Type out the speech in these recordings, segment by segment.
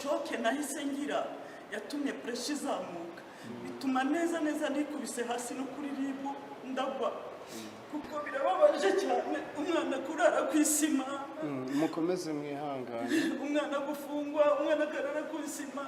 shoke nahise ngira yatumye pressure izamuka bituma neza nikubise hasi no kuri ribu ndagwa kuko birababaje cyane umwana kurara kwisima mukomeze mwihangane umwana gufungwa umwana karara kwisima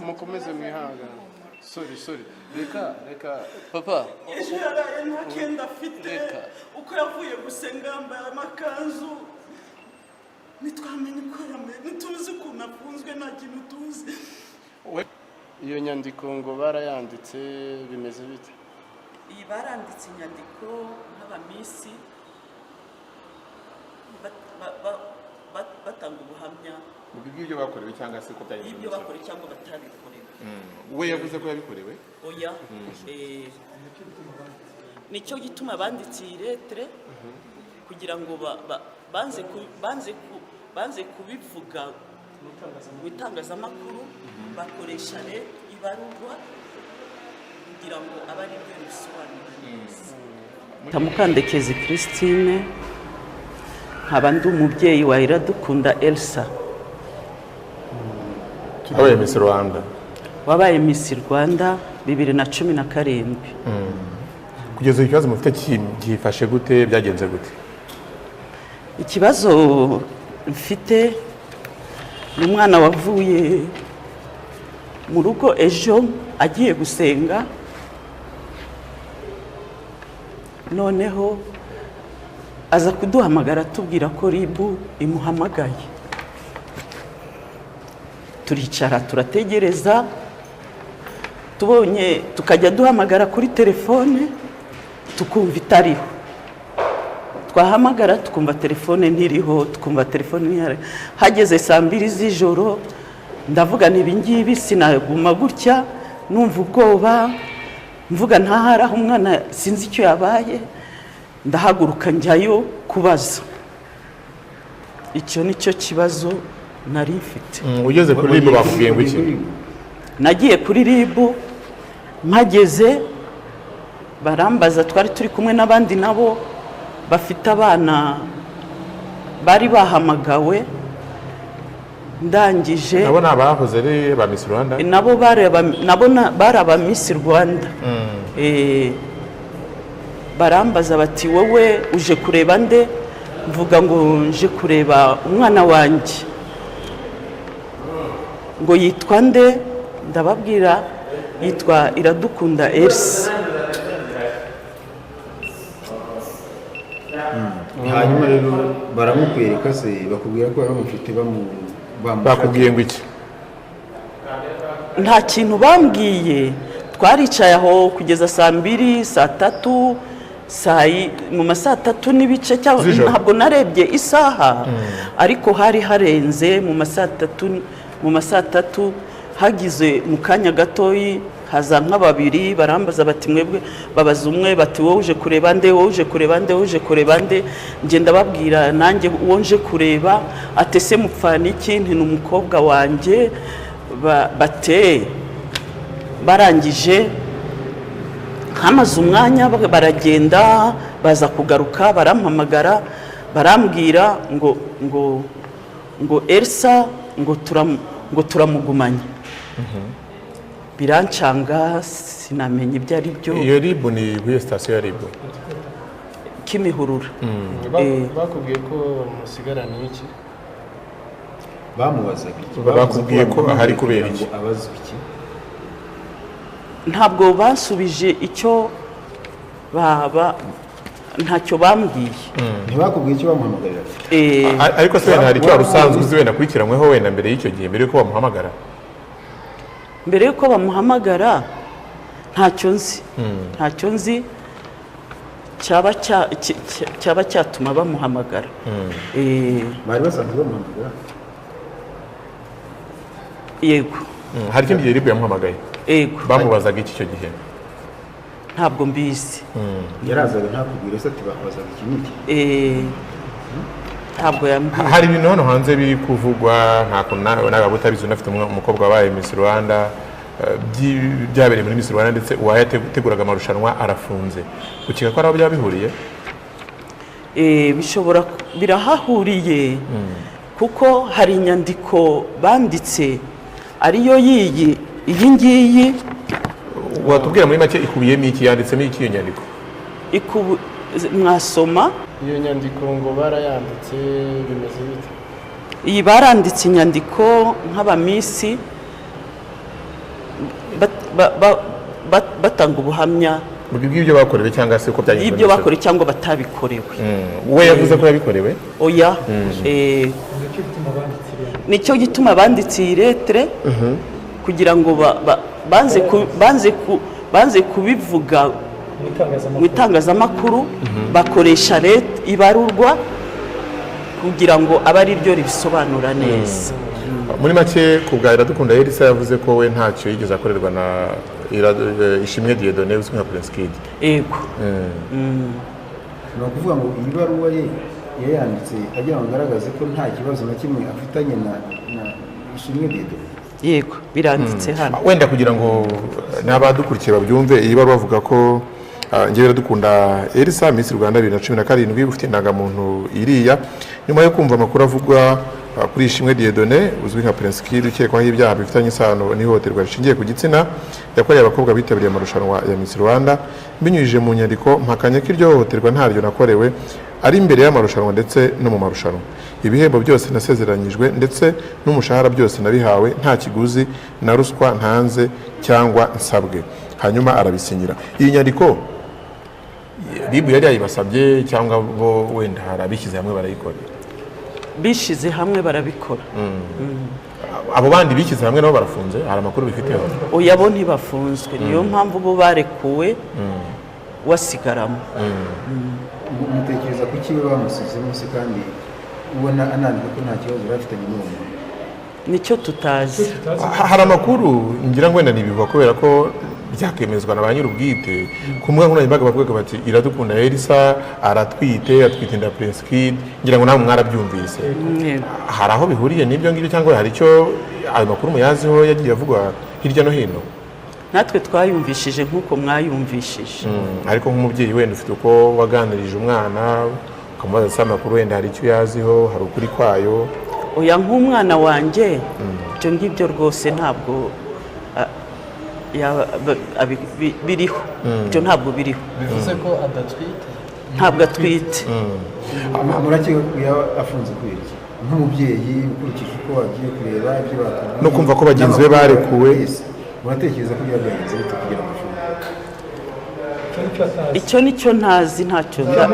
mukomeze mwihangane sorry reka papa ejo yaraye ntakenda afite uko yavuye gusenga yambaye amakanzu nitwamenye uko yambaye nituzi ukuntu afunzwe nta kintu tuzi iyo nyandiko ngo barayanditse bimeze bite iyi baranditse inyandiko nk'abamisi batanga ubuhamya ibyo bakorewe cyangwa se ko byagenze ibyo bakorewe cyangwa batabikorewe we yavuze ko yabikorewe oya nicyo gituma banditse iyi letre kugira ngo banze kubivuga mu itangazamakuru bakoresha ibarurwa kugira ngo abari byo bisobanura neza Mukandekezi Christine nkaba ndi umubyeyi wa Iradukunda Elsa wabaye Miss Rwanda wabaye Miss Rwanda 2017 kugeza ikibazo mufite gifashe gute byagenze gute ikibazo mfite umwana wavuye mu rugo ejo agiye gusenga noneho aza kuduhamagara tubwira ko ribu imuhamagaye turicara turategereza tubonye tukajya duhamagara kuri telefone tukumva itariho twahamagara tukumva telefone ntiriho tukumva telefone ntihari hageze saa 2 z'ijoro ndavuga nibingibi sinaguma gutya numva ubwoba mvuga ntahara umwana sinzi icyo yabaye ndahaguruka njyayo kubaza icyo nicyo kibazo nari mfite ugeze kuri ribu bakubwiye ngo iki nagiye kuri ribu mpageze barambaza twari turi kumwe n'abandi nabo bafite abana bari bahamagawe ndangije nabo nabahoze ari ba Miss Rwanda nabo bari aba Miss Rwanda barambaza bati wowe uje kureba nde mvuga ngo nje kureba umwana wanjye ngo yitwa nde ndababwira yitwa Iradukunda Elsa hanyuma rero baramukwereka se bakubwira ko baramufite bakubwiye ngo iki nta kintu bambwiye twaricaye aho kugeza saa 2 saa 3 mu masaa 3 n'ibice cyangwa ntabwo narebye isaha ariko hari harenze mu masaa 3 hagize mu kanya gatoyi haza nk'ababiri barambaza bati mwebwe babaza umwe bati wowe uje kureba nde wowe uje kureba nde uje kureba nde ngenda babwira nanjye uwo nje kureba atese mupfana iki nti n'umukobwa wanjye bate barangije hamaze umwanya baragenda baza kugaruka barampamagara barambwira ngo Elsa ngo turamugumanya birancanga sinamenye ibyo ari byo iyo ribu ni kuri station ya ribu Kimihurura bakubwiye ko musigarana iki bamubazaga iki bakubwiye ko ahari kubera iki abazwa iki ntabwo basubije icyo ntacyo bambwiye ntibakubwiye icyo bamuhamagarira ariko se wenda hari icyo warusanzwe uzi wenda akurikiranyweho wenda mbere y'icyo gihe mbere yuko bamuhamagara mbere yuko bamuhamagara ntacyo nzi cyaba cyatuma bamuhamagara bari basanzwe bamuhamagara yego hari ikindi gihe ribu yamuhamagaye yego bamubazaga iki icyo gihe ntabwo mbizi yarazaga ntakubwire se ati bamubazaga iki n'iki ntabwo yambwiye hari ibintu hano hanze biri kuvugwa ntabwo utabizi unafite umukobwa wabaye Miss Rwanda byabereye muri Miss Rwanda ndetse uwayateguraga amarushanwa arafunze ukeka ko ari aho byaba bihuriye bishobora birahahuriye kuko hari inyandiko banditse ariyo iyi ngiyi. Watubwira muri make ikubiyemo iki, yanditsemo iki iyo nyandiko? Mwasoma iyo nyandiko ngo barayanditse bimeze bite? iyi baranditse inyandiko nk'abamisi batanga ubuhamya bw'ibyo bakorewe cyangwa se uko byagenze, ibyo bakorewe cyangwa batabikorewe. We yavuze ko yabikorewe? Oya, nicyo gituma banditse iyi letre kugira ngo banze kubivuga mu itangazamakuru, bakoresha leta ibarurwa kugira ngo abe ari ryo ribisobanura neza. Muri make ku bwa Iradukunda Elsa yavuze ko we ntacyo yigeze akorerwa na Ishimwe DIEUDONNE uzwi nka Prince Kid. Yego. Ni ukuvuga ngo iyi baruwa ye yayanditse agira ngo agaragaze ko nta kibazo na kimwe afitanye na Ishimwe DIEUDONNE. Yego, biranditse hano. Wenda kugira ngo n'abadukurikiye babyumve, iyi baruwa avuga ko ngewe Iradukunda Elsa Miss Rwanda 2017 ufite indangamuntu iriya, nyuma yo kumva amakuru avugwa kuri Ishimwe DIEUDONNE uzwi nka Prince Kid ukekwaho ibyaha bifitanye isano n'ihohoterwa rishingiye ku gitsina yakoreye abakobwa bitabiriye amarushanwa ya Miss Rwanda, binyujije mu nyandiko mpakanye ko iryo hohoterwa ntaryo nakorewe ari imbere y'amarushanwa ndetse no mu marushanwa. Ibihembo byose nasezeranyijwe ndetse n'umushahara byose nabihawe nta kiguzi na ruswa ntanze cyangwa nsabwe. Hanyuma arabisinyira. Iyi nyandiko Libu yari yayibasabye cyangwa bo wenda harabishyize hamwe barayikora? Bishize hamwe barabikora. Abo bandi bishyize hamwe nabo barafunze? Hari amakuru bifiteho? Oya, bo ntibafunzwe, niyo mpamvu bo barekuwe wasigaramo. Mutekereza ko kiwe bamusize munsi kandi ubona anandika ko nta kibazo bafitanye n'umuntu? Nicyo tutazi. Hari amakuru ngira ngo wenda nibivuga kubera ko byakemezwa na ba nyir'ubwite ku mbuga nkoranyambaga bavuga bati Iradukunda Elsa atwite inda Prince Kid, ngira ngo namwe mwarabyumvise. Hari aho bihuriye n'ibyo ngibyo cyangwa hari icyo ayo makuru muyaziho yagiye avugwa hirya no hino? Natwe twayumvishije nk'uko mwayumvishije. Ariko nk'umubyeyi wenda ufite uko waganirije umwana ukamubaza se amakuru wenda hari icyo yaziho, hari ukuri kwayo? Oya, nk'umwana wanjye ibyo ngibyo rwose ntabwo biriho. Ibyo ntabwo biriho. Bivuze ko adatwite? Ntabwo atwite. Murakeka ko afunze kubera iki? Nk'umubyeyi ukurikije uko wagiye kureba ibyo bakubwiye no kumva ko bagenzi be barekuwe, muratekereza ko byagenze bite kugira ngo afunge? Icyo nicyo ntazi,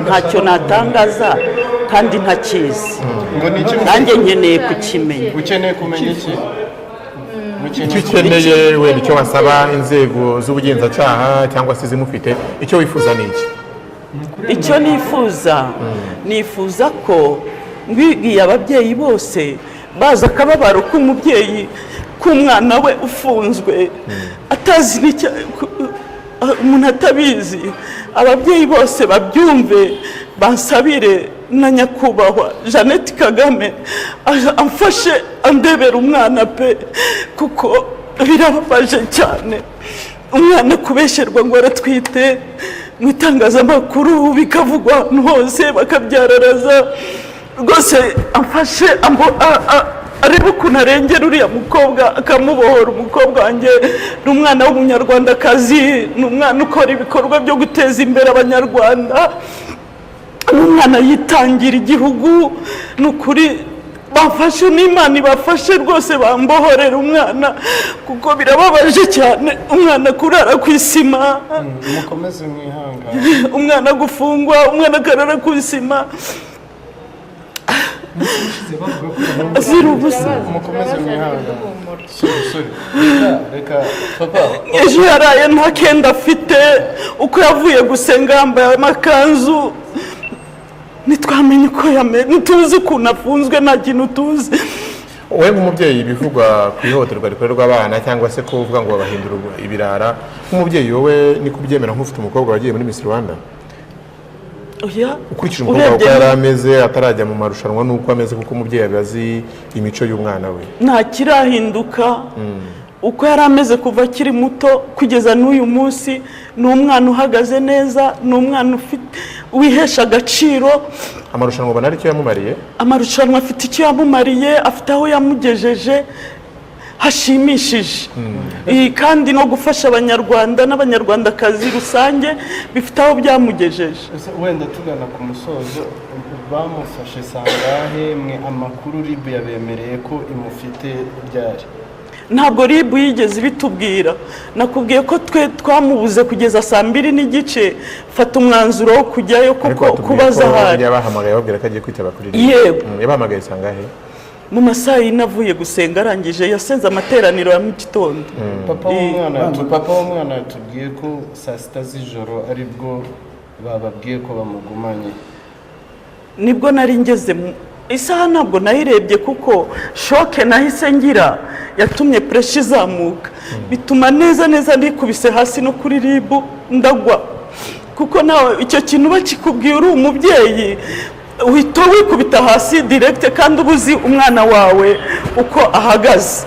ntacyo natangaza kandi ntakizi. Nanjye nkeneye kukimenya. Ukeneye kumenya iki? Icyo ukeneye wenda icyo wasaba inzego z'ubugenzacyaha cyangwa se zimufite, icyo wifuza ni iki? Icyo nifuza ko mbibwiye ababyeyi bose baza akababaro k'umubyeyi k'umwana we ufunzwe atazi umuntu atabizi, ababyeyi bose babyumve, bansabire na nyakubahwa Jeannette Kagame amfashe andebera umwana pe, kuko birababaje cyane umwana kubesherwa ngo aratwite mu itangazamakuru bikavugwa ahantu hose bakabyararaza. Rwose amfashe arebe ukuntu arengera uriya mukobwa akamubohora. Umukobwa wanjye ni umwana w'umunyarwandakazi, ni umwana ukora ibikorwa byo guteza imbere abanyarwanda, ni umwana yitangira igihugu. Ni ukuri bafashe, n'Imana ibafashe rwose bambohorera umwana kuko birababaje cyane umwana kurara ku isima. Mukomeze mwihangane. Umwana gufungwa, umwana akarara ku isima azira ubusa. Mukomeze mwihangane. Reka papa. Ejo yaraye nta kenda afite, uko yavuye gusenga yambaye amakanzu, ntitwamenye uko ntituzi ukuntu afunzwe, nta kintu tuzi. Wowe nk'umubyeyi bivugwa ku ihohoterwa rikorerwa abana cyangwa se ko uvuga ngo babahindura ibirara, nk'umubyeyi wowe ni kubyemera nk'ufite umukobwa wagiye muri Miss Rwanda? Oya, ukurikije umukobwa uko yari ameze atarajya mu marushanwa n'uko ameze, kuko umubyeyi abazi imico y'umwana we nta kirahinduka. uko yari ameze kuva akiri muto kugeza n'uyu munsi, ni umwana uhagaze neza, ni umwana wihesha agaciro. amarushanwa ubona ari cyo yamumariye? Amarushanwa afite icyo yamumariye, afite aho yamugejeje hashimishije, kandi no gufasha abanyarwanda n'abanyarwandakazi rusange bifite aho byamugejeje. Wenda tugana ku musozo, bamufashe sangahe mwe amakuru RIB yabemereye ko imufite ryari? Ntabwo RIB yigeze bitubwira, nakubwiye ko twe twamubuze kugeza 2:30, fata umwanzuro wo kujyayo kuko kubaza ahari. Yabahamagaye babwira ko agiye kwitaba kuri RIB? Yego. Yabahamagaye sangahe? Mu masaha y'inavuye gusenga arangije, yasenze amateraniro ya mu gitondo. Papa w'umwana yatubwiye ko 6 z'ijoro aribwo bababwiye ko bamugumanye. Nibwo nari ngeze isaha, ntabwo nayirebye kuko shoke nahise ngira yatumye pressure izamuka, bituma neza ndikubise hasi no kuri RIB ndagwa, kuko nawe icyo kintu bakikubwiye uri umubyeyi uhita wikubita hasi direct, kandi ubuzi umwana wawe uko ahagaze.